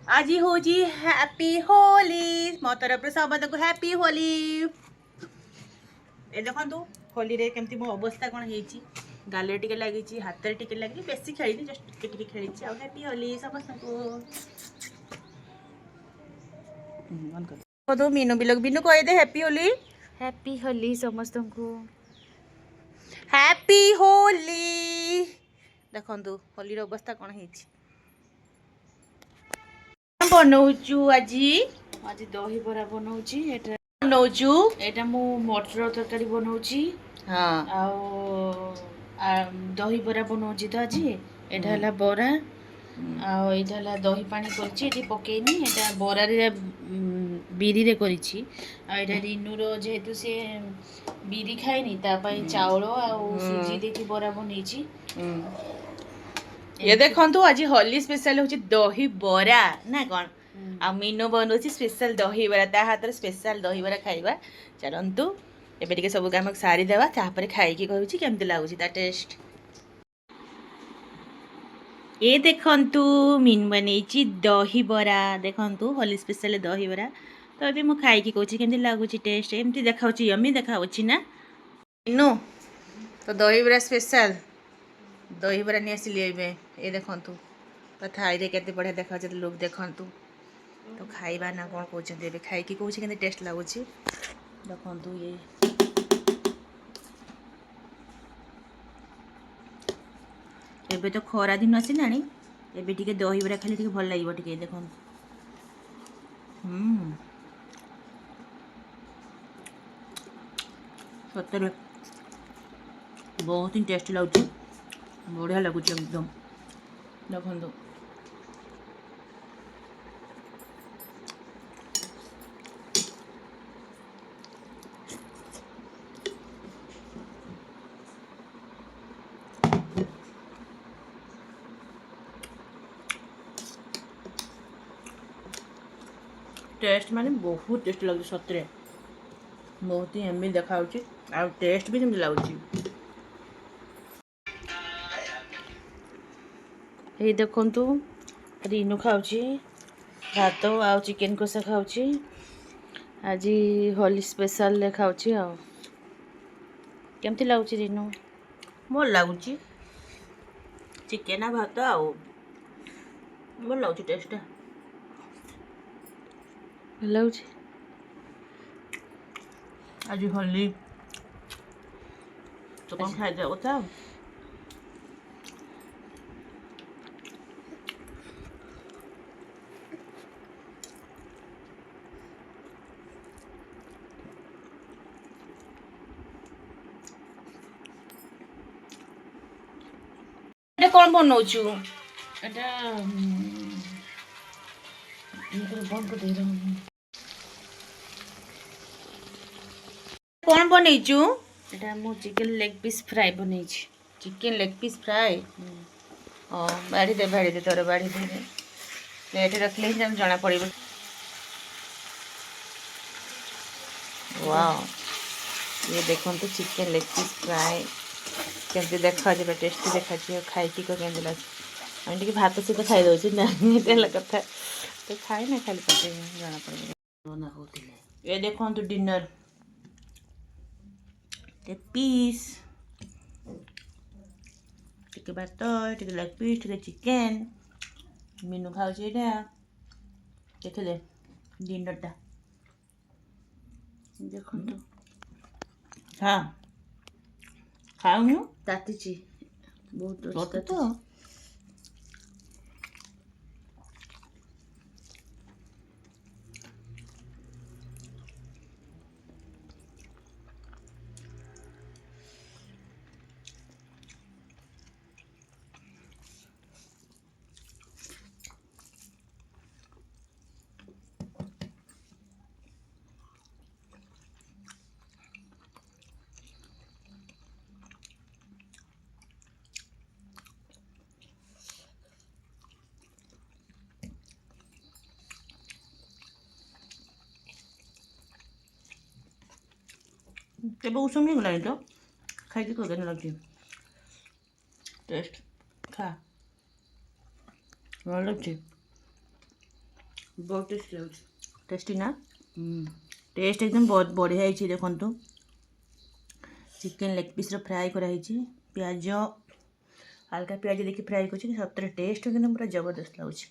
आज होची हैप्पी होली मो तरफ समस्त को हैप्पी होली ए देखंतु होली रे केमती मो अवस्था कोन हेची गाले टिके लागिची हाथ रे टिके लागी बेसी खेली जस्ट टिके टिके खेलीची आ हैप्पी होली समस्त को ऑन कर तो मीनू बिलग बिनू कह दे हैप्पी होली हैप्पी होली समस्त को हैप्पी होली देखंतु होली रो अवस्था कोन हेची बनौचु आजी आज दही बरा बनाउची एटा बनौचु एटा मु मटर तरकारी बनाउची हाँ आ दही बरा बनाउची तो आज एटा हला बरा आ एटा हला दही पानी करची एटी पकेइनी एटा बरा रे बिरी रे करची आ एटा रिनु रो जेहेतु से बिरी खाइनी ता पई चावल आ सुजी देकी बरा बनैची ये देखंतु आज होली स्पेशल होची दही बरा ना कौन आ मीनू बनौची स्पेशल दही बरा ता हाथ स्पेशल दही बरा खाइबा चलंतु एबे टिके सब काम सारी देवा तापर खाई की कहूची केमते लागुची ता टेस्ट ये देखंतु मीन बनैची दही बरा देखंतु होली स्पेशल दही बरा तो अभी मु खाई की कहूची केमते लागुची टेस्ट एमती देखाउची यम्मी देखाउची ना मीनू तो दही बरा स्पेशल दही बरा नहीं आसिली ये देखंतु तो थाई केते बढ़िया देखा लोग देखंतु तो खाइबा ना कौन कहते हैं खाई कि कौन के टेस्ट लगुच देखंतु ये एबे तो खरा दिन आसला एबे टिके दही बरा खाली टिके भल लगे टिके देखंतु सतरे बहुत ही टेस्ट लगुच बढ़िया लगुच एकदम देखंतु टेस्ट माने बहुत टेस्ट लगुच सतरे बहुत ही एमबी देखा आ टेस्ट भी जमी लगुच ये देखंतु रिनु खाउची भात आ चिकन कषा खाउची आज होली स्पेशल ले खाउची आ केमती लागुची रिनु मोर लगुच चिकेन भात आओ मोर लगुच टेस्ट लागुची आज होली तो कौन खाई जाओ था এটা কোন বনাউছু এটা বন্ধ করে দেই কোন বনাইছু এটা মু চিকেন লেগ পিস ফ্রাই বনাইছি चिकेन लेग पीस फ्राई बाड़ी दे तोर बाड़ी दे प्लेट रखले ही जना पड़े वाओ ये देखो तो चिकेन लेग पीस फ्राई केमती देखा जे टेस्टी देखा खाई की को केमती लगे हम टी भात सहित खाई दौर ना कथा तो खाए ना खाली पटे जना पड़े ये देखो तो डिनर लेग पीस टिके भात टिके लेग पीस टिके चिकेन मीनू खाऊ देखले डिनर टा ଦେଖନ୍ତୁ हाँ खाऊनु ତାତିଛି ବହୁତ तो तो तेबे उसम नहीं गलानी तो खाई की कोई लगती टेस्ट खा ଭଲ ଲାଗୁଛି बहुत टेस्ट लाଗୁଛି। टेस्टी ना टेस्ट एकदम बहुत बढ़िया है देखु चिकेन लेग पीस फ्राए कराई प्याज हल्का प्याज देखिए फ्राए कर सतर टेस्ट एकदम पूरा जबरदस्त लगुच।